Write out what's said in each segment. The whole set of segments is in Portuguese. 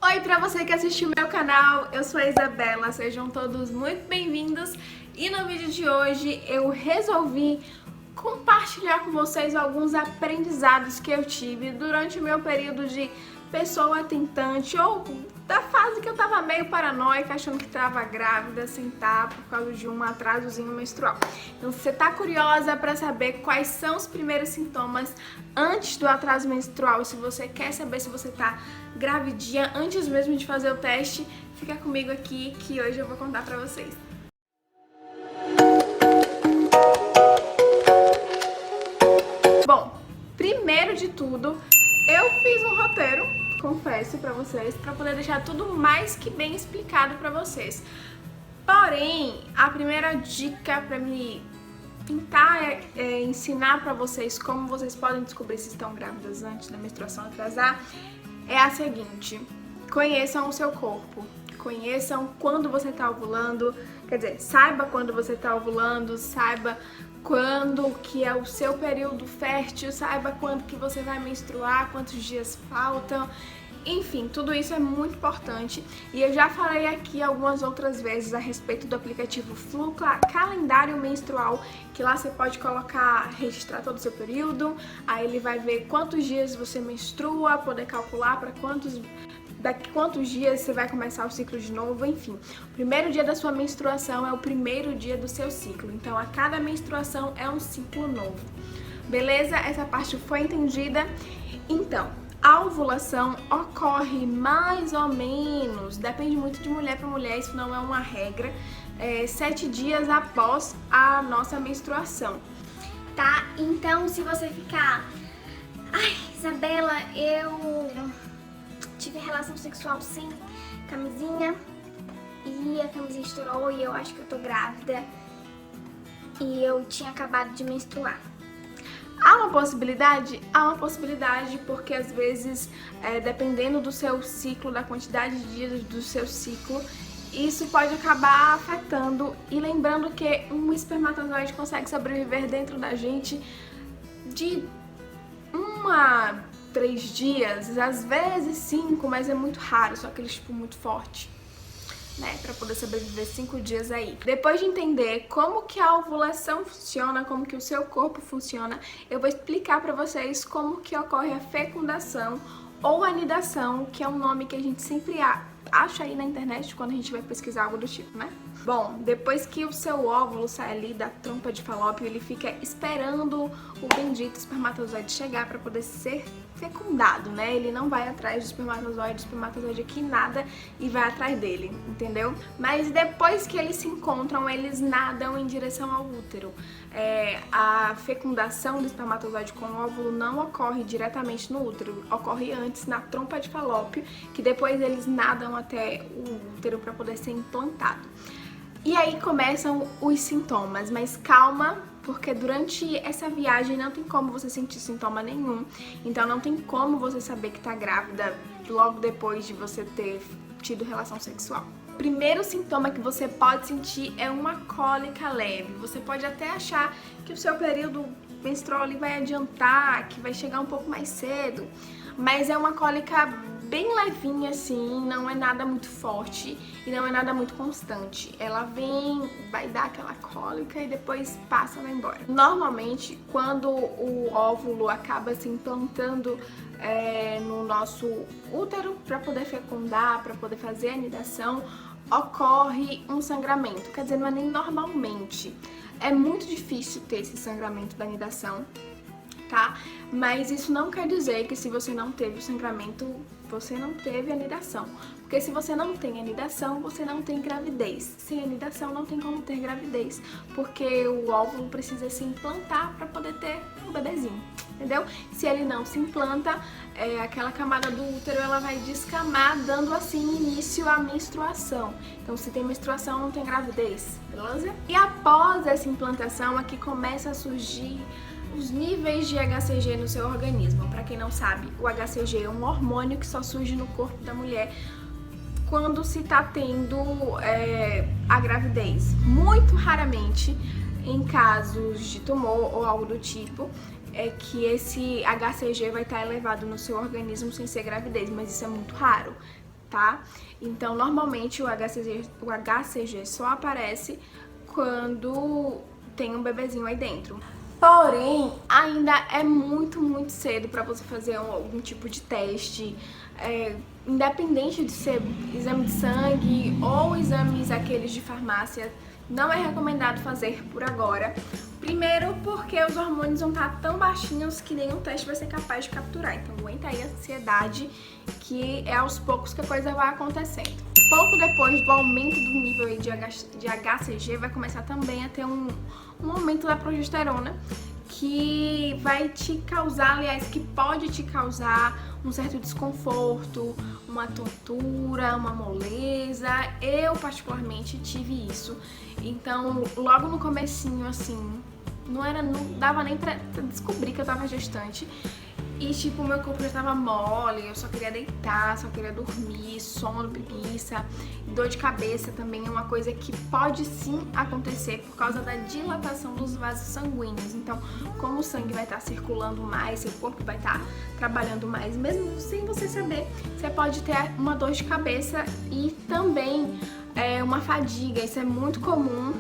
Oi, pra você que assistiu meu canal, eu sou a Isabela, sejam todos muito bem-vindos. E no vídeo de hoje eu resolvi compartilhar com vocês alguns aprendizados que eu tive durante o meu período de pessoa tentante, ou da fase que eu tava meio paranoica, achando que tava grávida, sem estar, por causa de um atrasozinho menstrual. Então, se você tá curiosa pra saber quais são os primeiros sintomas antes do atraso menstrual, se você quer saber se você tá gravidinha antes mesmo de fazer o teste, fica comigo aqui que hoje eu vou contar pra vocês. Bom, primeiro de tudo, eu fiz um roteiro, confesso pra vocês, pra poder deixar tudo mais que bem explicado pra vocês. Porém, a primeira dica pra me tentar ensinar pra vocês como vocês podem descobrir se estão grávidas antes da menstruação atrasar é a seguinte: conheçam o seu corpo, conheçam quando você tá ovulando, quer dizer, saiba quando você tá ovulando, saiba quando que é o seu período fértil, saiba quando que você vai menstruar, quantos dias faltam, enfim, tudo isso é muito importante. E eu já falei aqui algumas outras vezes a respeito do aplicativo Flu Calendário Menstrual, que lá você pode colocar, registrar todo o seu período, aí ele vai ver quantos dias você menstrua, poder calcular para daqui quantos dias você vai começar o ciclo de novo, enfim. O primeiro dia da sua menstruação é o primeiro dia do seu ciclo, então a cada menstruação é um ciclo novo. Beleza? Essa parte foi entendida? Então, a ovulação ocorre mais ou menos, depende muito de mulher para mulher, isso não é uma regra, 7 dias após a nossa menstruação. Tá? Então, se você ficar... Ai, Isabela, eu tive relação sexual sem camisinha e a camisinha estourou e eu acho que eu tô grávida e eu tinha acabado de menstruar. Há uma possibilidade? Há uma possibilidade, porque às vezes, dependendo do seu ciclo, da quantidade de dias do seu ciclo, isso pode acabar afetando. E lembrando que um espermatozoide consegue sobreviver dentro da gente de 1 a 3 dias, às vezes 5, mas é muito raro, só aquele tipo muito forte, né, para poder sobreviver 5 dias aí. Depois de entender como que a ovulação funciona, como que o seu corpo funciona, eu vou explicar para vocês como que ocorre a fecundação ou anidação, que é um nome que a gente sempre acha aí na internet quando a gente vai pesquisar algo do tipo, né? Bom, depois que o seu óvulo sai ali da trompa de Falópio, ele fica esperando o bendito espermatozoide chegar para poder ser fecundado, né? Ele não vai atrás do espermatozoide aqui nada e vai atrás dele, entendeu? Mas depois que eles se encontram, eles nadam em direção ao útero. A fecundação do espermatozoide com o óvulo não ocorre diretamente no útero, ocorre antes na trompa de Falópio, que depois eles nadam até o útero para poder ser implantado. E aí começam os sintomas, mas calma, porque durante essa viagem não tem como você sentir sintoma nenhum, então não tem como você saber que tá grávida logo depois de você ter tido relação sexual. O primeiro sintoma que você pode sentir é uma cólica leve. Você pode até achar que o seu período menstrual ali vai adiantar, que vai chegar um pouco mais cedo, mas é uma cólica bem levinha assim, não é nada muito forte e não é nada muito constante. Ela vem, vai dar aquela cólica e depois passa e vai embora. Normalmente, quando o óvulo acaba se implantando no nosso útero para poder fecundar, para poder fazer a anidação, ocorre um sangramento. Quer dizer, não é nem normalmente. É muito difícil ter esse sangramento da anidação, tá? Mas isso não quer dizer que se você não teve o sangramento, você não teve anidação. Porque se você não tem anidação, você não tem gravidez. Sem anidação não tem como ter gravidez, porque o óvulo precisa se implantar para poder ter um bebezinho, entendeu? Se ele não se implanta, aquela camada do útero ela vai descamar, dando assim início à menstruação. Então, se tem menstruação, não tem gravidez, beleza? E após essa implantação, aqui começa a surgir os níveis de HCG no seu organismo. Para quem não sabe, o HCG é um hormônio que só surge no corpo da mulher quando se tá tendo a gravidez. Muito raramente, em casos de tumor ou algo do tipo, é que esse HCG vai estar elevado no seu organismo sem ser gravidez, mas isso é muito raro. tá? Então, normalmente o HCG só aparece quando tem um bebezinho aí dentro. Porém, ainda é muito cedo para você fazer algum tipo de teste, independente de ser exame de sangue ou exames aqueles de farmácia, não é recomendado fazer por agora. Primeiro porque os hormônios vão estar tão baixinhos que nenhum teste vai ser capaz de capturar. Então aguenta aí a ansiedade, que é aos poucos que a coisa vai acontecendo. Pouco depois do aumento do nível aí de HCG, vai começar também a ter um aumento da progesterona, que vai te causar, aliás, que pode te causar um certo desconforto, uma tontura, uma moleza. Eu particularmente tive isso. Então, logo no comecinho, assim, não dava nem pra descobrir que eu tava gestante. E tipo, meu corpo já tava mole, eu só queria deitar, só queria dormir, sono, preguiça. Dor de cabeça também é uma coisa que pode sim acontecer por causa da dilatação dos vasos sanguíneos. Então, como o sangue vai estar circulando mais, seu corpo vai estar trabalhando mais, mesmo sem você saber, você pode ter uma dor de cabeça e também uma fadiga. Isso é muito comum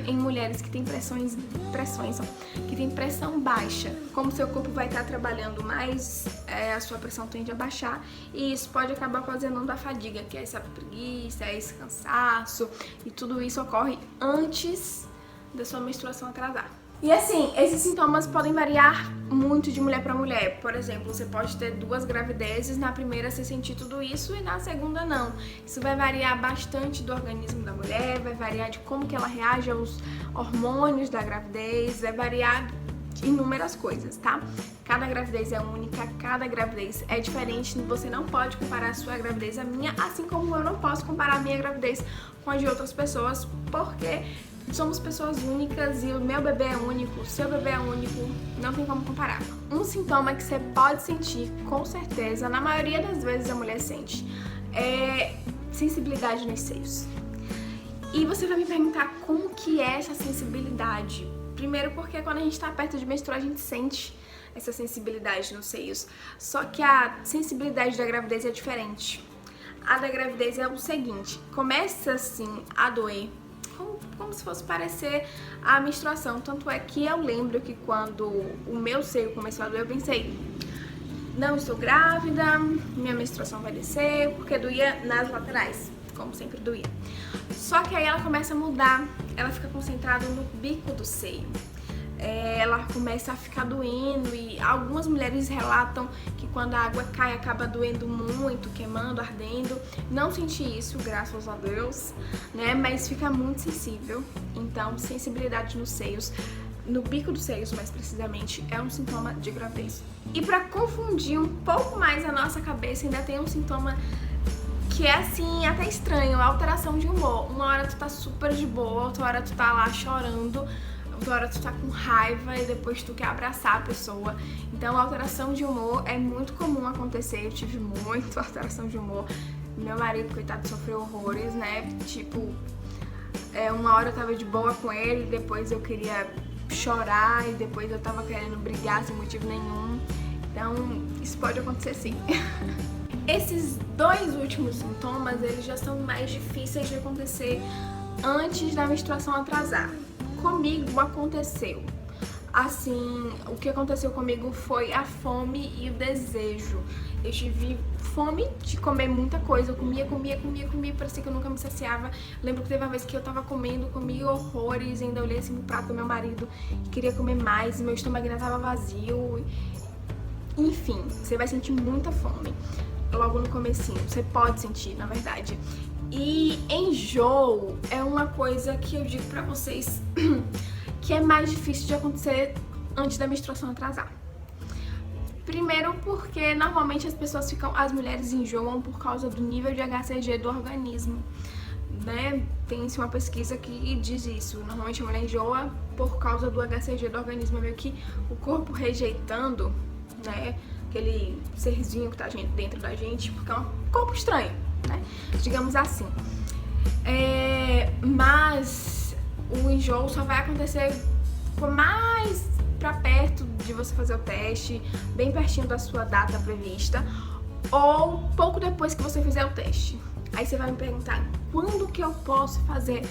em mulheres que têm que têm pressão baixa. Como seu corpo vai estar trabalhando mais, a sua pressão tende a baixar e isso pode acabar ocasionando a fadiga, que é essa preguiça, esse cansaço, e tudo isso ocorre antes da sua menstruação atrasar. E assim, esses sintomas podem variar muito de mulher para mulher. Por exemplo, você pode ter 2 gravidezes, na primeira você sentir tudo isso e na segunda não. Isso vai variar bastante do organismo da mulher, vai variar de como que ela reage aos hormônios da gravidez, vai variar de inúmeras coisas, tá? Cada gravidez é única, cada gravidez é diferente, você não pode comparar a sua gravidez à minha, assim como eu não posso comparar a minha gravidez com a de outras pessoas, porque somos pessoas únicas e o meu bebê é único, o seu bebê é único, não tem como comparar. Um sintoma que você pode sentir, com certeza, na maioria das vezes a mulher sente, é sensibilidade nos seios. E você vai me perguntar como que é essa sensibilidade. Primeiro porque quando a gente tá perto de menstruar, a gente sente essa sensibilidade nos seios. Só que a sensibilidade da gravidez é diferente. A da gravidez é o seguinte, começa assim a doer, como se fosse parecer a menstruação. Tanto é que eu lembro que quando o meu seio começou a doer, eu pensei, não estou grávida, minha menstruação vai descer, porque doía nas laterais, como sempre doía. Só que aí ela começa a mudar, ela fica concentrada no bico do seio. Ela começa a ficar doendo e algumas mulheres relatam que quando a água cai acaba doendo muito, queimando, ardendo. Não senti isso, graças a Deus, né? Mas fica muito sensível. Então, sensibilidade nos seios, no bico dos seios mais precisamente, é um sintoma de gravidez. E pra confundir um pouco mais a nossa cabeça, ainda tem um sintoma que é assim, até estranho, a alteração de humor. Uma hora tu tá super de boa, outra hora tu tá lá chorando, outra hora tu tá com raiva e depois tu quer abraçar a pessoa. Então a alteração de humor é muito comum acontecer, eu tive muito alteração de humor. Meu marido, coitado, sofreu horrores, né? Tipo, uma hora eu tava de boa com ele, depois eu queria chorar e depois eu tava querendo brigar sem motivo nenhum. Então isso pode acontecer sim. Esses 2 últimos sintomas, eles já são mais difíceis de acontecer antes da menstruação atrasar. Comigo aconteceu. Assim, o que aconteceu comigo foi a fome e o desejo. Eu tive fome de comer muita coisa. Eu comia, parecia que eu nunca me saciava. Lembro que teve uma vez que eu tava comia horrores, ainda olhei assim no prato do meu marido e queria comer mais, meu estômago ainda tava vazio. Enfim, você vai sentir muita fome logo no comecinho, você pode sentir, na verdade. E enjoo é uma coisa que eu digo pra vocês que é mais difícil de acontecer antes da menstruação atrasar. Primeiro porque normalmente as mulheres enjoam por causa do nível de HCG do organismo, né? Tem-se uma pesquisa que diz isso. Normalmente a mulher enjoa por causa do HCG do organismo, é meio que o corpo rejeitando, né? Aquele serzinho que tá dentro da gente, porque é um corpo estranho, né? Digamos assim. Mas o enjoo só vai acontecer mais pra perto de você fazer o teste, bem pertinho da sua data prevista, ou pouco depois que você fizer o teste. Aí você vai me perguntar, quando que eu posso fazer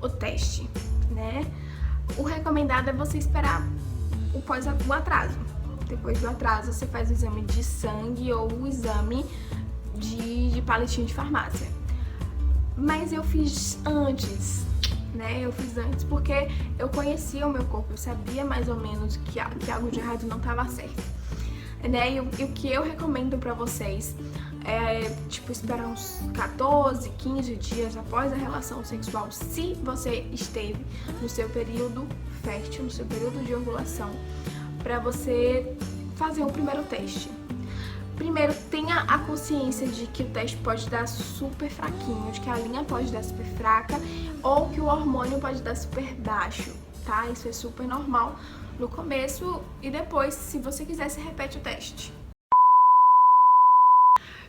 o teste, né? O recomendado é você esperar o atraso. Depois do atraso, você faz o exame de sangue ou o exame de palitinho de farmácia. Mas eu fiz antes, né? Eu fiz antes porque eu conhecia o meu corpo, eu sabia mais ou menos que algo de errado não estava certo, né? E o que eu recomendo pra vocês é, tipo, esperar uns 14, 15 dias após a relação sexual, se você esteve no seu período fértil, no seu período de ovulação, pra você fazer o primeiro teste. Primeiro, tenha a consciência de que o teste pode dar super fraquinho, de que a linha pode dar super fraca ou que o hormônio pode dar super baixo, tá? Isso é super normal no começo e depois, se você quiser, você repete o teste.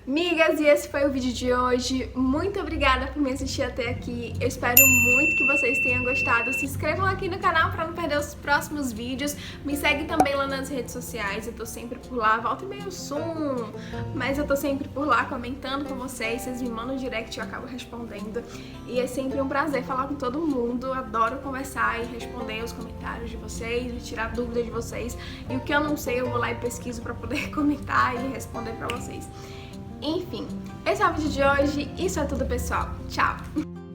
Migas, e esse foi o vídeo de hoje. Muito obrigada por me assistir até aqui. Eu espero muito que vocês tenham gostado. Se inscrevam aqui no canal para não perder os próximos vídeos. Me segue também lá nas redes sociais. Eu tô sempre por lá. Volta e meia eu sumo, mas eu tô sempre por lá comentando com vocês. Vocês me mandam direct e eu acabo respondendo. E é sempre um prazer falar com todo mundo. Adoro conversar e responder os comentários de vocês e tirar dúvidas de vocês. E o que eu não sei, eu vou lá e pesquiso para poder comentar e responder para vocês. Enfim, esse é o vídeo de hoje. Isso é tudo, pessoal. Tchau!